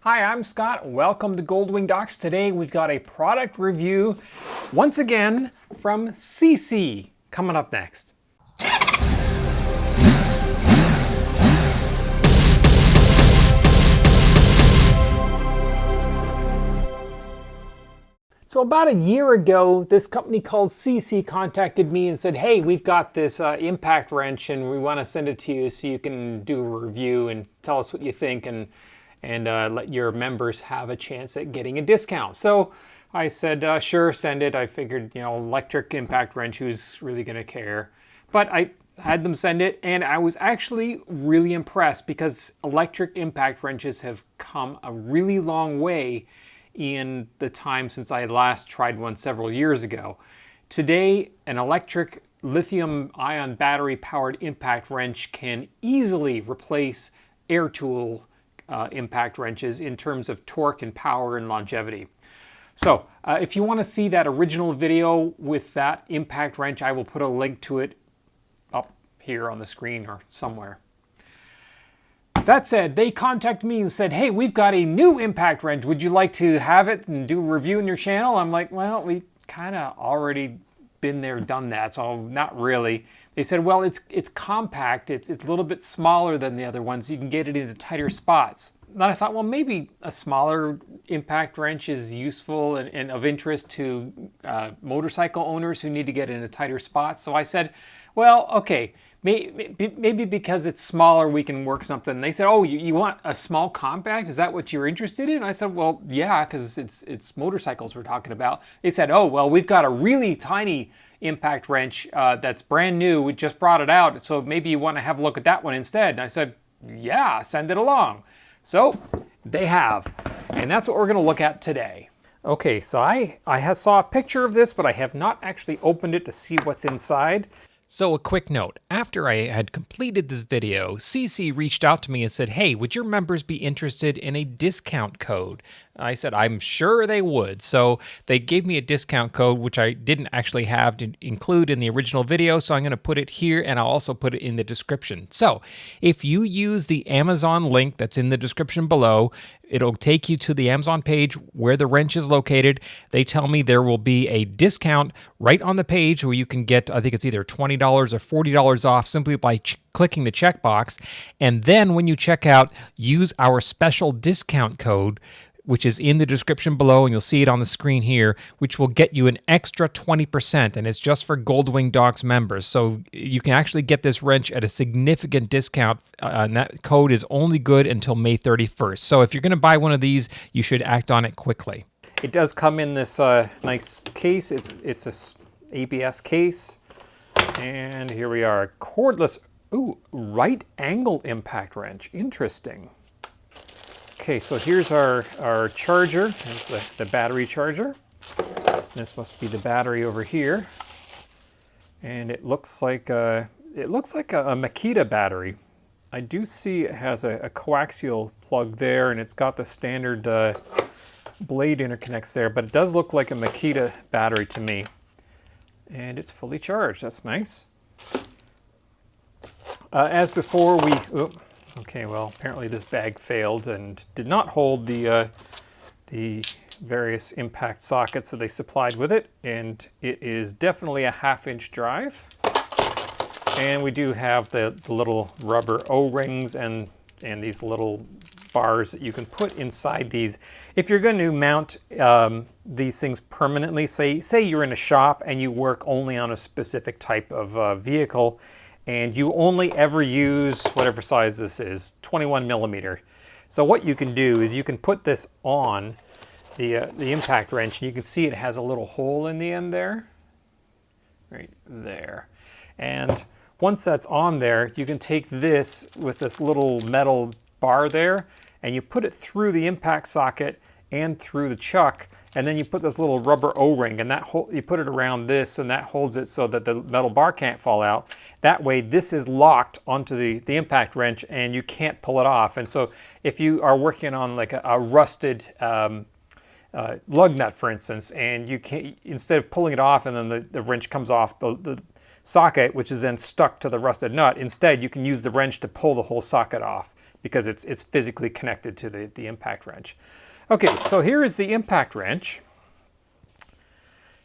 Hi, I'm Scott. Welcome to Goldwing Docs. Today we've got a product review, once again, from SeeSii, coming up next. So about a year ago, this company called SeeSii contacted me and said, hey, we've got this impact wrench and we want to send it to you so you can do a review and tell us what you think and let your members have a chance at getting a discount. So I said, sure, send it. I figured, electric impact wrench, who's really going to care? But I had them send it, and I was actually really impressed because electric impact wrenches have come a really long way in the time since I last tried one several years ago. Today, an electric lithium-ion battery-powered impact wrench can easily replace air tool impact wrenches in terms of torque and power and longevity. So if you want to see that original video with that impact wrench, I will put a link to it up here on the screen or somewhere. That said, they contacted me and said, hey, we've got a new impact wrench. Would you like to have it and do a review in your channel? I'm like, well, we kind of already been there, done that, so not really. They said, well, it's compact. It's a little bit smaller than the other ones. You can get it into tighter spots. Then I thought, well, maybe a smaller impact wrench is useful and of interest to motorcycle owners who need to get into tighter spots. So I said, well, okay. Maybe because it's smaller, we can work something. They said, oh, you want a small compact? Is that what you're interested in? I said, well, yeah, because it's motorcycles we're talking about. They said, oh, well, we've got a really tiny impact wrench that's brand new. We just brought it out, so maybe you want to have a look at that one instead. And I said, yeah, send it along. So they have, and that's what we're going to look at today. Okay, so I saw a picture of this, but I have not actually opened it to see what's inside. So a quick note, after I had completed this video, SeeSii reached out to me and said, hey, would your members be interested in a discount code? I said, I'm sure they would. So they gave me a discount code, which I didn't actually have to include in the original video. So I'm going to put it here, and I'll also put it in the description. So if you use the Amazon link that's in the description below, it'll take you to the Amazon page where the wrench is located. They tell me there will be a discount right on the page where you can get, I think it's either $20 or $40 off simply by clicking the checkbox. And then when you check out, use our special discount code, which is in the description below, and you'll see it on the screen here, which will get you an extra 20%, and it's just for Goldwing Docs members. So you can actually get this wrench at a significant discount, and that code is only good until May 31st. So if you're going to buy one of these, you should act on it quickly. It does come in this nice case. It's a ABS case, and here we are, cordless, right angle impact wrench. Interesting. Okay, so here's our charger. Here's the battery charger. This must be the battery over here. And it looks like a Makita battery. I do see it has a coaxial plug there, and it's got the standard blade interconnects there, but it does look like a Makita battery to me. And it's fully charged. That's nice. As before, okay, well, apparently this bag failed and did not hold the various impact sockets that they supplied with it, and it is definitely a 1/2-inch drive. And we do have the little rubber O-rings and these little bars that you can put inside these. If you're going to mount these things permanently, say you're in a shop and you work only on a specific type of vehicle, and you only ever use whatever size this is, 21 millimeter. So what you can do is you can put this on the impact wrench, and you can see it has a little hole in the end there, right there. And once that's on there, you can take this with this little metal bar there, and you put it through the impact socket and through the chuck, and then you put this little rubber O-ring, and you put it around this, and that holds it so that the metal bar can't fall out. That way, this is locked onto the impact wrench, and you can't pull it off. And so if you are working on like a rusted lug nut, for instance, and you can't, instead of pulling it off and then the wrench comes off, the socket, which is then stuck to the rusted nut. Instead, you can use the wrench to pull the whole socket off because it's physically connected to the impact wrench. Okay, so here is the impact wrench.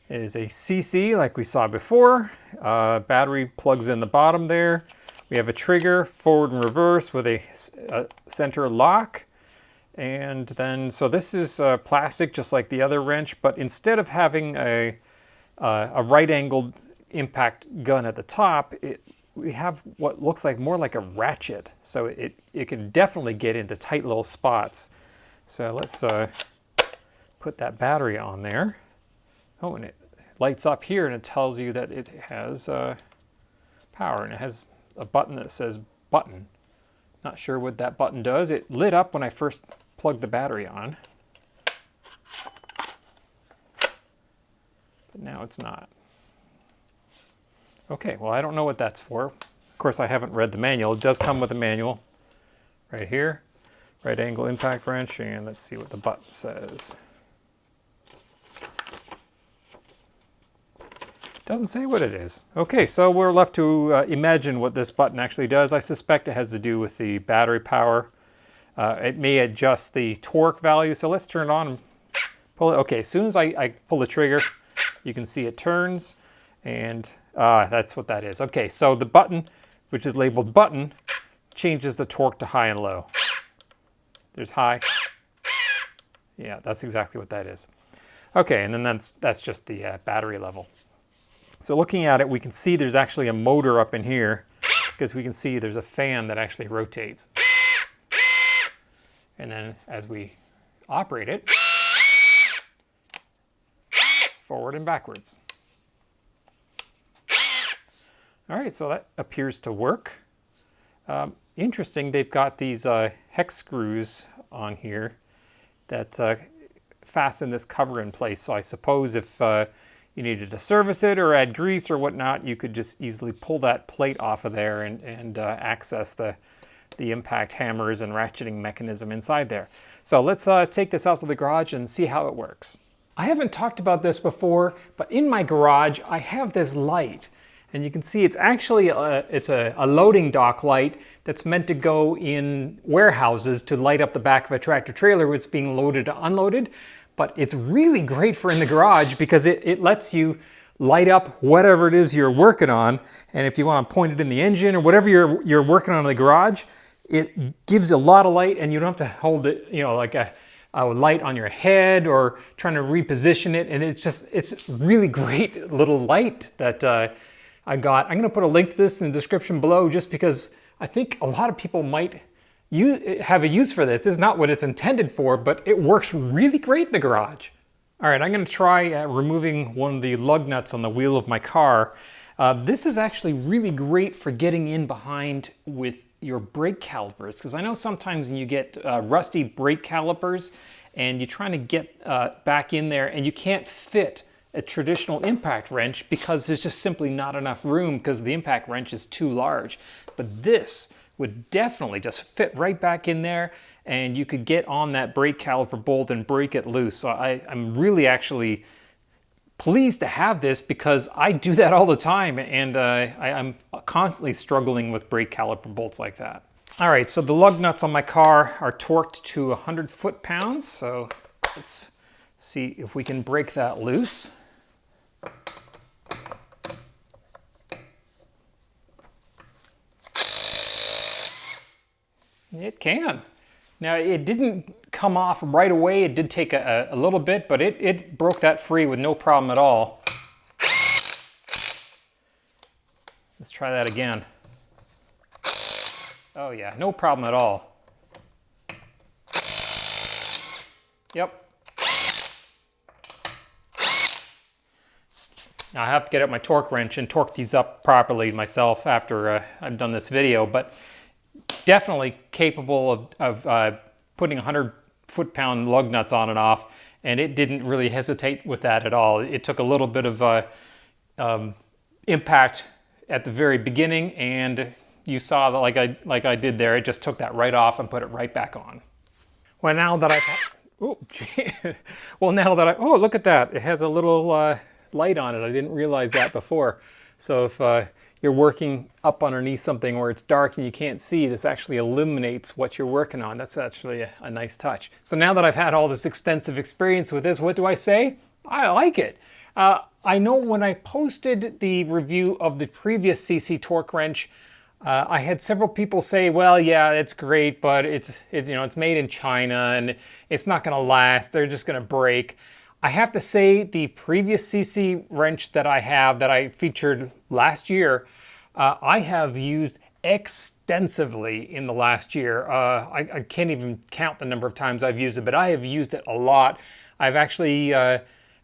It is a SeeSii like we saw before. Battery plugs in the bottom there. We have a trigger, forward and reverse with a center lock. And then, so this is plastic just like the other wrench, but instead of having a right-angled impact gun at the top, we have what looks like more like a ratchet. So it can definitely get into tight little spots. So let's put that battery on there. Oh, and it lights up here and it tells you that it has power, and it has a button that says button. Not sure what that button does. It lit up when I first plugged the battery on, but now it's not. Okay, well, I don't know what that's for. Of course, I haven't read the manual. It does come with a manual right here. Right angle impact wrench, and let's see what the button says. Doesn't say what it is. Okay, so we're left to imagine what this button actually does. I suspect it has to do with the battery power. It may adjust the torque value. So let's turn it on and pull it. Okay, as soon as I pull the trigger, you can see it turns, and that's what that is. Okay, so the button, which is labeled button, changes the torque to high and low. There's high. Yeah, that's exactly what that is. Okay, and then that's just the battery level. So looking at it, we can see there's actually a motor up in here, because we can see there's a fan that actually rotates. And then as we operate it, forward and backwards. All right, so that appears to work. Interesting, they've got these hex screws on here that fasten this cover in place. So I suppose if you needed to service it or add grease or whatnot, you could just easily pull that plate off of there and access the impact hammers and ratcheting mechanism inside there. So let's take this out to the garage and see how it works. I haven't talked about this before, but in my garage I have this light. And you can see it's actually a loading dock light that's meant to go in warehouses to light up the back of a tractor trailer when it's being loaded or unloaded. But it's really great for in the garage because it lets you light up whatever it is you're working on. And if you want to point it in the engine or whatever you're working on in the garage, it gives a lot of light, and you don't have to hold it, you know, like a light on your head or trying to reposition it. And it's really great little light that I got. I'm going to put a link to this in the description below just because I think a lot of people might have a use for this. It's not what it's intended for, but it works really great in the garage. All right, I'm going to try removing one of the lug nuts on the wheel of my car. This is actually really great for getting in behind with your brake calipers, because I know sometimes when you get rusty brake calipers and you're trying to get back in there and you can't fit a traditional impact wrench because there's just simply not enough room because the impact wrench is too large. But this would definitely just fit right back in there, and you could get on that brake caliper bolt and break it loose. So I'm really actually pleased to have this because I do that all the time, and I'm constantly struggling with brake caliper bolts like that. All right, so the lug nuts on my car are torqued to 100 foot-pounds, so let's see if we can break that loose. It can. Now, it didn't come off right away. It did take a little bit, but it broke that free with no problem at all. Let's try that again. Oh yeah, no problem at all. Yep. Now I have to get out my torque wrench and torque these up properly myself after I've done this video, but definitely capable of putting 100 foot-pound lug nuts on and off, and it didn't really hesitate with that at all. It took a little bit of impact at the very beginning, and you saw that like I did there, it just took that right off and put it right back on. Well, now that oh, look at that. It has a little light on it. I didn't realize that before. So if you're working up underneath something where it's dark and you can't see, this actually illuminates what you're working on. That's actually a nice touch. So now that I've had all this extensive experience with this, what do I say? I like it. I know when I posted the review of the previous SeeSii torque wrench, I had several people say, well, yeah, it's great, but it's made in China and it's not going to last. They're just going to break. I have to say the previous SeeSii wrench that I featured last year, I have used extensively in the last year. I can't even count the number of times I've used it, but I have used it a lot. I've actually,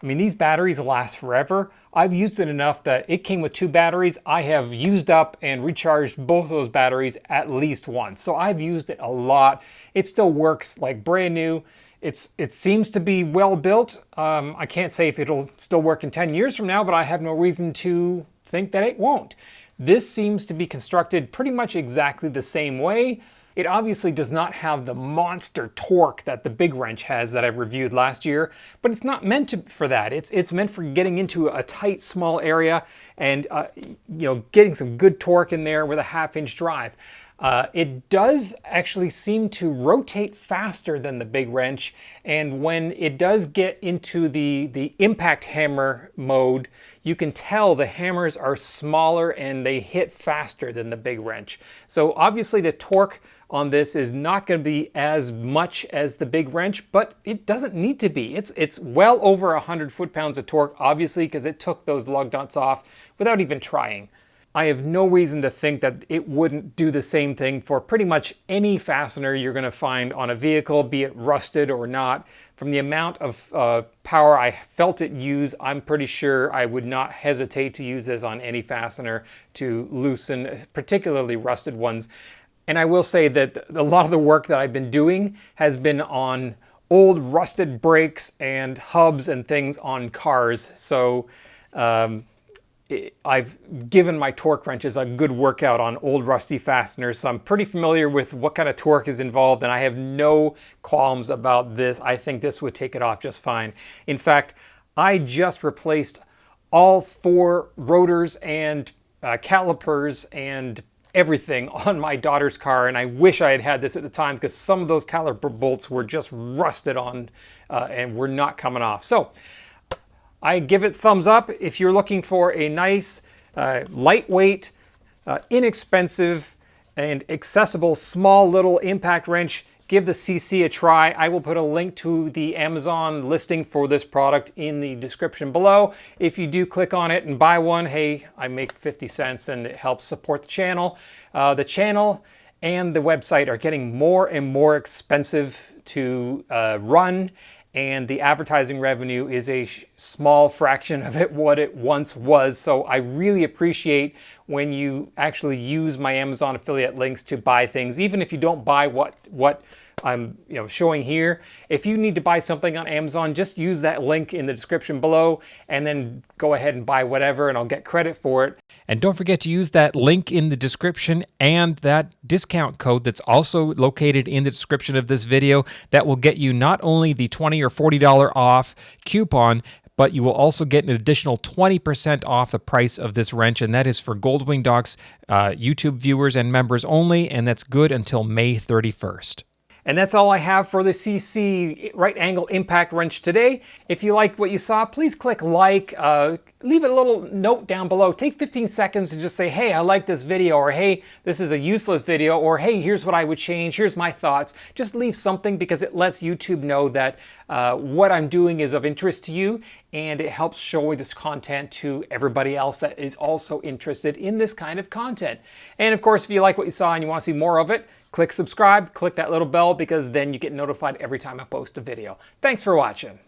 these batteries last forever. I've used it enough that it came with 2 batteries. I have used up and recharged both of those batteries at least once. So I've used it a lot. It still works like brand new. It seems to be well built. I can't say if it'll still work in 10 years from now, but I have no reason to think that it won't. This seems to be constructed pretty much exactly the same way. It obviously does not have the monster torque that the big wrench has that I reviewed last year, but it's not meant for that. It's meant for getting into a tight, small area and getting some good torque in there with a 1/2-inch drive. It does actually seem to rotate faster than the big wrench, and when it does get into the impact hammer mode, you can tell the hammers are smaller and they hit faster than the big wrench. So obviously the torque on this is not going to be as much as the big wrench, but it doesn't need to be. It's well over 100 foot-pounds of torque, obviously, because it took those lug nuts off without even trying. I have no reason to think that it wouldn't do the same thing for pretty much any fastener you're going to find on a vehicle, be it rusted or not. From the amount of power I felt it use, I'm pretty sure I would not hesitate to use this on any fastener to loosen, particularly rusted ones. And I will say that a lot of the work that I've been doing has been on old rusted brakes and hubs and things on cars. So I've given my torque wrenches a good workout on old rusty fasteners, so I'm pretty familiar with what kind of torque is involved, and I have no qualms about this. I think this would take it off just fine. In fact, I just replaced all 4 rotors and calipers and everything on my daughter's car, and I wish I had had this at the time because some of those caliper bolts were just rusted on and were not coming off. So I give it thumbs up. If you're looking for a nice, lightweight, inexpensive, and accessible small little impact wrench, give the SeeSii a try. I will put a link to the Amazon listing for this product in the description below. If you do click on it and buy one, hey, I make 50 cents and it helps support the channel. The channel and the website are getting more and more expensive to run, and the advertising revenue is a small fraction of what it once was. So I really appreciate when you actually use my Amazon affiliate links to buy things, even if you don't buy what I'm showing here. If you need to buy something on Amazon, just use that link in the description below and then go ahead and buy whatever and I'll get credit for it. And don't forget to use that link in the description and that discount code that's also located in the description of this video that will get you not only the $20 or $40 off coupon, but you will also get an additional 20% off the price of this wrench, and that is for Goldwing Doc's YouTube viewers and members only, and that's good until May 31st. And that's all I have for the SeeSii right angle impact wrench today. If you liked what you saw, please click like, leave a little note down below. Take 15 seconds and just say, hey, I like this video, or hey, this is a useless video, or hey, here's what I would change, here's my thoughts. Just leave something because it lets YouTube know that what I'm doing is of interest to you, and it helps show this content to everybody else that is also interested in this kind of content. And of course, if you like what you saw and you want to see more of it, click subscribe, click that little bell, because then you get notified every time I post a video. Thanks for watching.